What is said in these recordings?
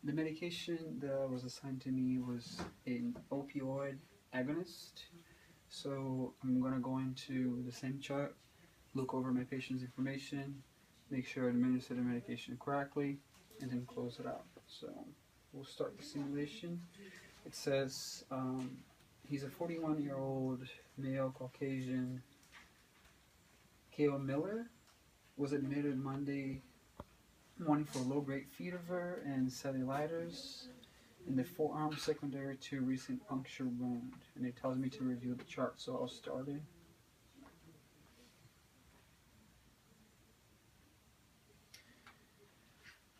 The medication that was assigned to me was an opioid agonist. So I'm going to go into the same chart, look over my patient's information, make sure I administer the medication correctly, and then close it out. So we'll start the simulation. It says he's a 41-year-old male Caucasian. Kale Miller was admitted Monday morning for low-grade fever and cellulitis in the forearm secondary to recent puncture wound. And it tells me to review the chart, so I'll start it.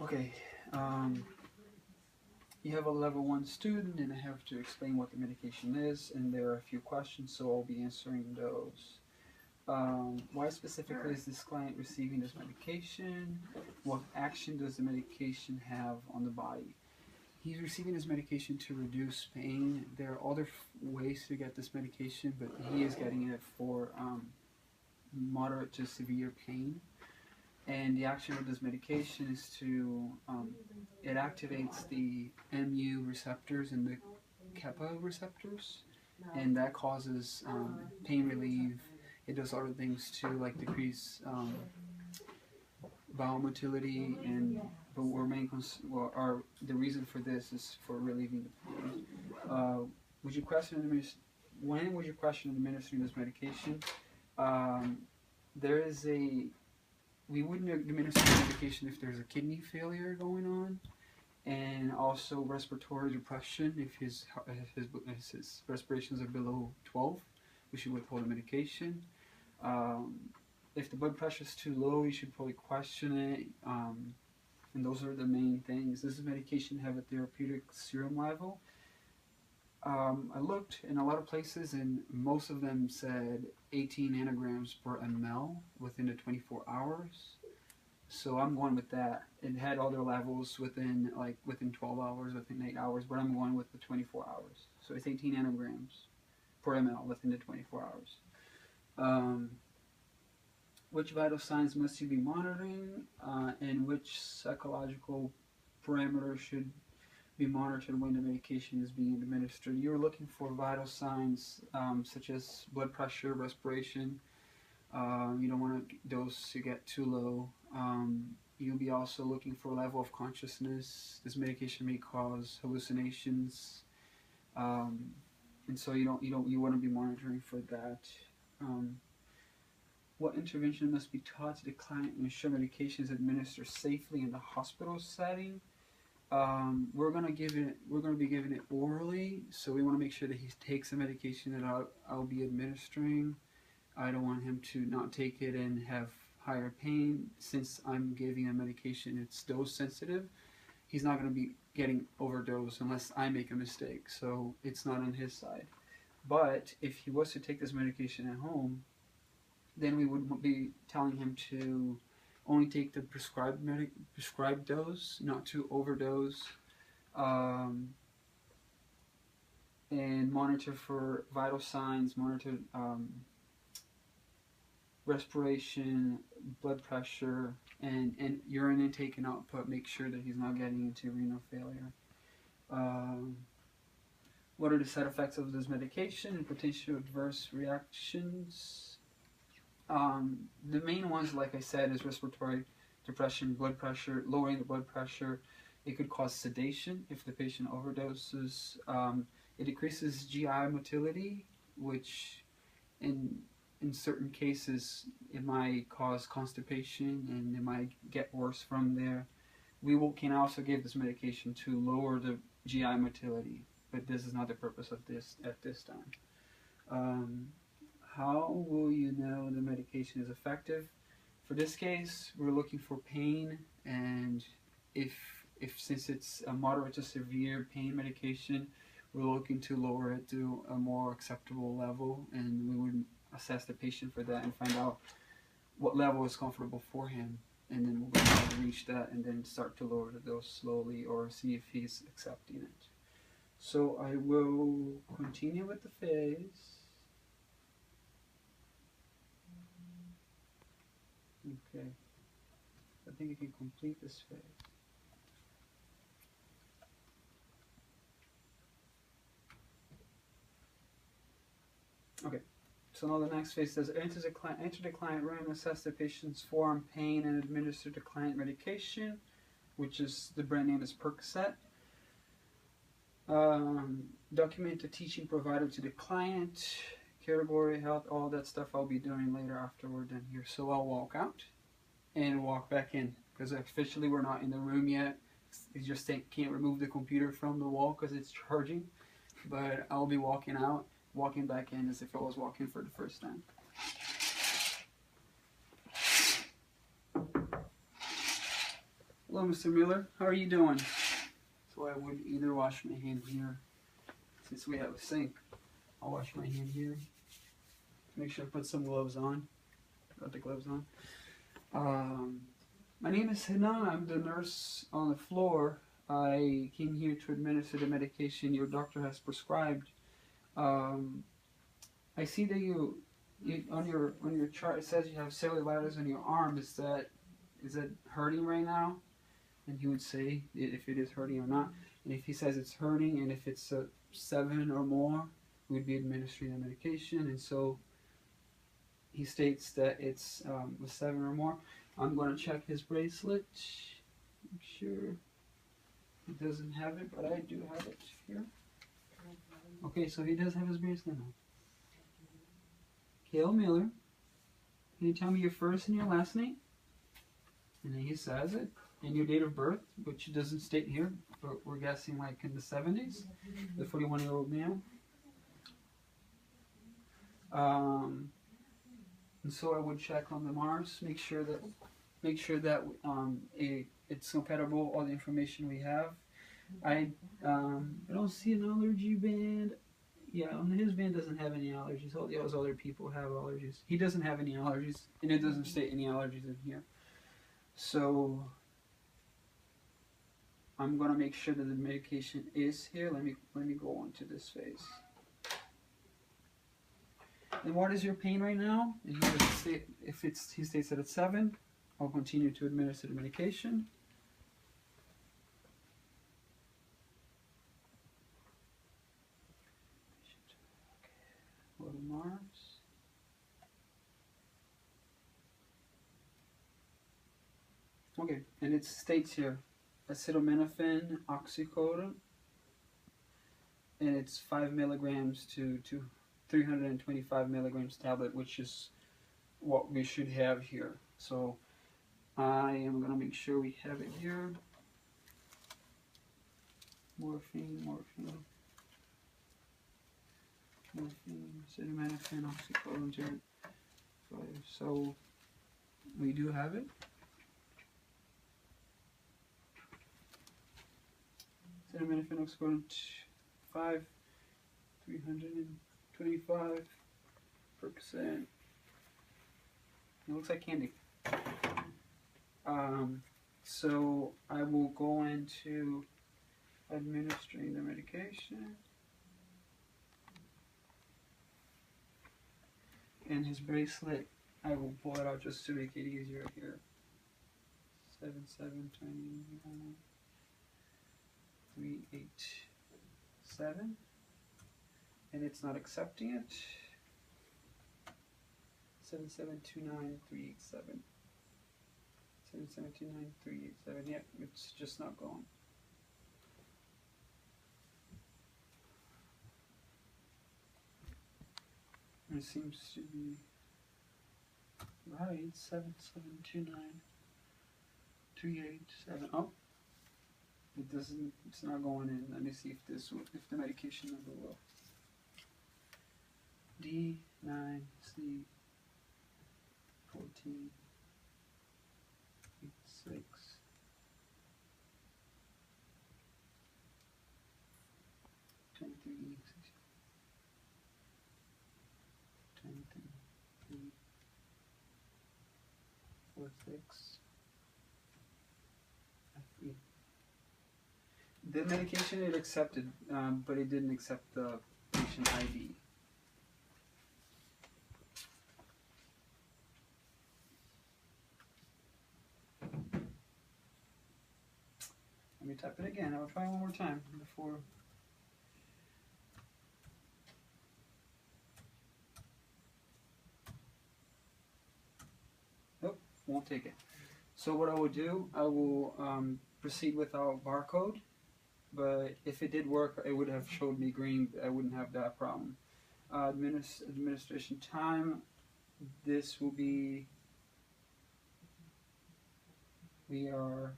Okay, you have a level 1 student, and I have to explain what the medication is, and there are a few questions, so I'll be answering those. Why specifically is this client receiving this medication? What action does the medication have on the body? He's receiving this medication to reduce pain. There are other ways to get this medication, but he is getting it for moderate to severe pain. And the action of this medication is to, it activates the MU receptors and the kappa receptors, and that causes pain relief. It does other things too, like decrease bowel motility, and but the reason for this is for relieving the pain. Would you question when would you question administering this medication? We wouldn't administer the medication if there's a kidney failure going on, and also respiratory depression. If his respirations are below 12, we should withhold the medication. If the blood pressure is too low, you should probably question it. And those are the main things. Does this medication have a therapeutic serum level? I looked in a lot of places, and most of them said 18 nanograms per ml within the 24 hours. So I'm going with that. It had other levels within 12 hours, within 8 hours, but I'm going with the 24 hours. So it's 18 nanograms per ml within the 24 hours. Which vital signs must you be monitoring, and which psychological parameters should be monitored when the medication is being administered? You're looking for vital signs such as blood pressure, respiration. You don't want those to get too low. You'll be also looking for level of consciousness. This medication may cause hallucinations, and so you want to be monitoring for that. What intervention must be taught to the client to ensure medication is administered safely in the hospital setting? We're going to be giving it orally, so we want to make sure that he takes the medication that I'll be administering. I don't want him to not take it and have higher pain. Since I'm giving a medication, it's dose sensitive. He's not going to be getting overdose unless I make a mistake, so it's not on his side. But if he was to take this medication at home, then we would be telling him to only take the prescribed dose, not to overdose, and monitor for vital signs, monitor respiration, blood pressure, and urine intake and output. Make sure that he's not getting into renal failure. What are the side effects of this medication and potential adverse reactions? The main ones, like I said, is respiratory depression, blood pressure, lowering the blood pressure. It could cause sedation if the patient overdoses. It decreases GI motility, which in certain cases it might cause constipation, and it might get worse from there. We can also give this medication to lower the GI motility, but this is not the purpose of this at this time. How will you know the medication is effective? For this case, we're looking for pain, and since it's a moderate to severe pain medication, we're looking to lower it to a more acceptable level, and we would assess the patient for that and find out what level is comfortable for him, and then we'll go ahead and reach that and then start to lower the dose slowly or see if he's accepting it. So I will continue with the phase. Okay, I think I can complete this phase. Okay. So now the next phase says enter the client room, assess the patient's form, pain, and administer the client medication, which is the brand name is Percocet. Document the teaching provided to the client, category, health, all that stuff I'll be doing later after we're done here. So I'll walk out and walk back in because officially we're not in the room yet. You just can't remove the computer from the wall because it's charging. But I'll be walking out, walking back in as if I was walking for the first time. Hello, Mr. Miller. How are you doing? So I would either wash my hand here, since we have a sink. I'll wash my hand here. Make sure I put some gloves on. Got the gloves on. My name is Hina. I'm the nurse on the floor. I came here to administer the medication your doctor has prescribed. I see that you on your chart it says you have cellulitis on your arm. Is that hurting right now? And he would say if it is hurting or not. And if he says it's hurting and if it's 7 or more, we'd be administering the medication. And so he states that it's 7 or more. I'm going to check his bracelet. Make sure he doesn't have it, but I do have it here. Okay, so he does have his bracelet on. Cale Miller. Can you tell me your first and your last name? And then he says it. And your date of birth, which doesn't state here, but we're guessing like in the 70s, the 41-year-old male. And so I would check on the Mars, make sure that it's compatible, all the information we have. I don't see an allergy band. Yeah, his band doesn't have any allergies. All those other people have allergies. He doesn't have any allergies, and it doesn't state any allergies in here. So I'm gonna make sure that the medication is here. Let me go on to this phase. And what is your pain right now? And he states that it's 7, I'll continue to administer the medication. Go to Mars. Okay, and it states here acetaminophen, oxycodone, and it's 5 milligrams to 325 milligrams tablet, which is what we should have here. So I am going to make sure we have it here. Morphine, acetaminophen, oxycodone, 5. So we do have it. Acetaminophen, oxycodone, 5, 325%. It looks like candy. So I will go into administering the medication. And his bracelet, I will pull it out just to make it easier here. 7729387, and it's not accepting it. 7729387. 7729387. Yep, it's just not going. It seems to be right. 7729387. Oh, it doesn't. It's not going in. Let me see if the medication number will. D9C 14 86 23 46 F3. The medication it accepted, but it didn't accept the patient ID. Let me type it again. I'll try one more time before. won't take it. So what I will do, I will proceed without barcode, but if it did work, it would have showed me green. I wouldn't have that problem. Administration time, this will be, we are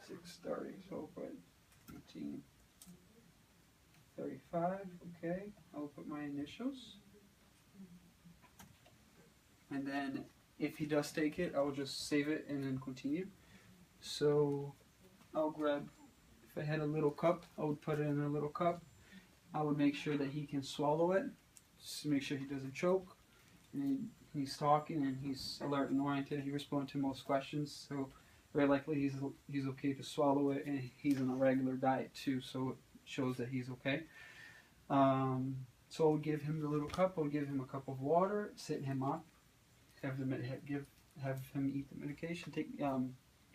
6:30, so put 18:35, okay. I will put my initials. And then if he does take it, I will just save it and then continue. So I'll grab, if I had a little cup, I would put it in a little cup. I would make sure that he can swallow it, just to make sure he doesn't choke. And he's talking and he's alert and oriented. He responds to most questions, so very likely he's okay to swallow it, and he's on a regular diet too, so it shows that he's okay. So I'll give him the little cup. I'll give him a cup of water, sit him up, have him eat the medication,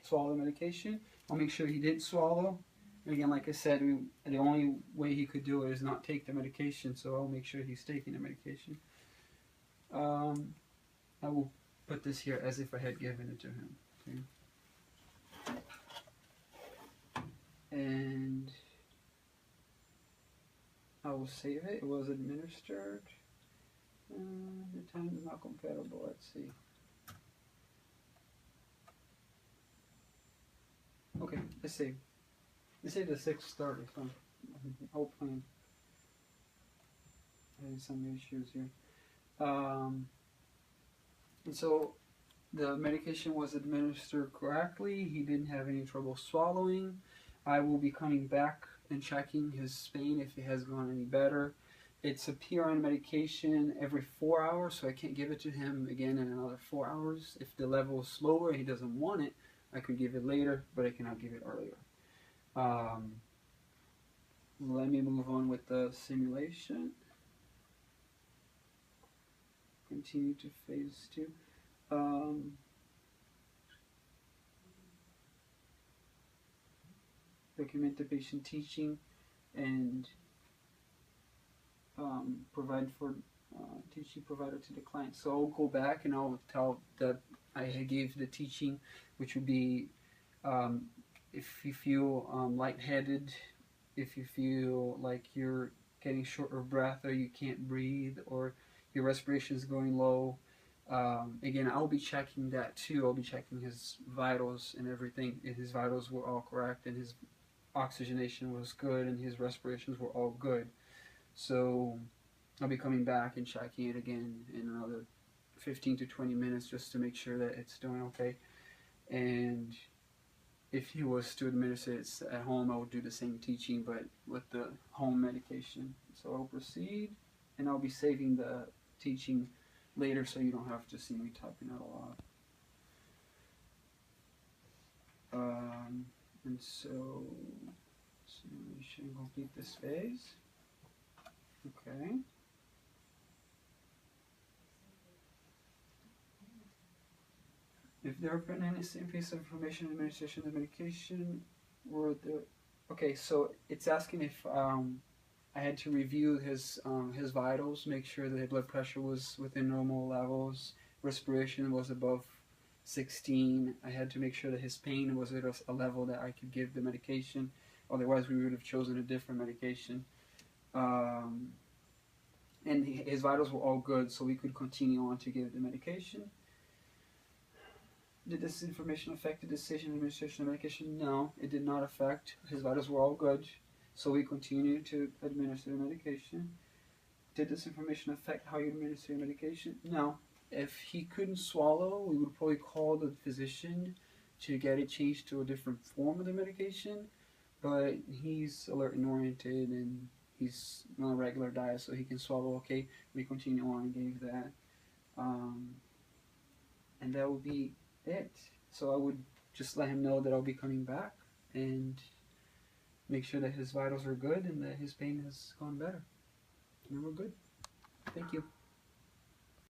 swallow the medication. I'll make sure he did swallow. And again, like I said, the only way he could do it is not take the medication, so I'll make sure he's taking the medication. I will put this here as if I had given it to him. Okay. And I will save it. It was administered. The time is not compatible. Let's see. Okay, let's save. Let's say the 6:30. So I'll plan. There's some issues here. And so the medication was administered correctly. He didn't have any trouble swallowing. I will be coming back and checking his pain if it has gone any better. It's a PRN medication every 4 hours, so I can't give it to him again in another 4 hours. If the level is slower and he doesn't want it, I could give it later, but I cannot give it earlier. Let me move on with the simulation. Continue to phase 2. Document the patient teaching and provide for teaching provided to the client. So I'll go back and I'll tell that I gave the teaching, which would be if you feel lightheaded, if you feel like you're getting short of breath or you can't breathe or your respiration is going low. Again, I'll be checking that too. I'll be checking his vitals and everything. If his vitals were all correct and his oxygenation was good and his respirations were all good. So I'll be coming back and checking it again in another 15 to 20 minutes just to make sure that it's doing okay. And if he was to administer it at home, I would do the same teaching, but with the home medication. So I'll proceed, and I'll be saving the teaching later so you don't have to see me typing out a lot. And so, simulation, complete this phase. Okay. If there are any same piece of information, administration of medication, or the okay, so it's asking if I had to review his vitals, make sure that his blood pressure was within normal levels, respiration was above 16. I had to make sure that his pain was at a level that I could give the medication. Otherwise, we would have chosen a different medication. And his vitals were all good, so we could continue on to give the medication. Did this information affect the decision of administration of medication? No, it did not affect. His vitals were all good, so we continued to administer the medication. Did this information affect how you administer your medication? No. If he couldn't swallow, we would probably call the physician to get it changed to a different form of the medication, but he's alert and oriented and he's on a regular diet, so he can swallow okay. We continue on and gave that. And that would be it. So I would just let him know that I'll be coming back and make sure that his vitals are good and that his pain has gone better. And we're good. Thank you.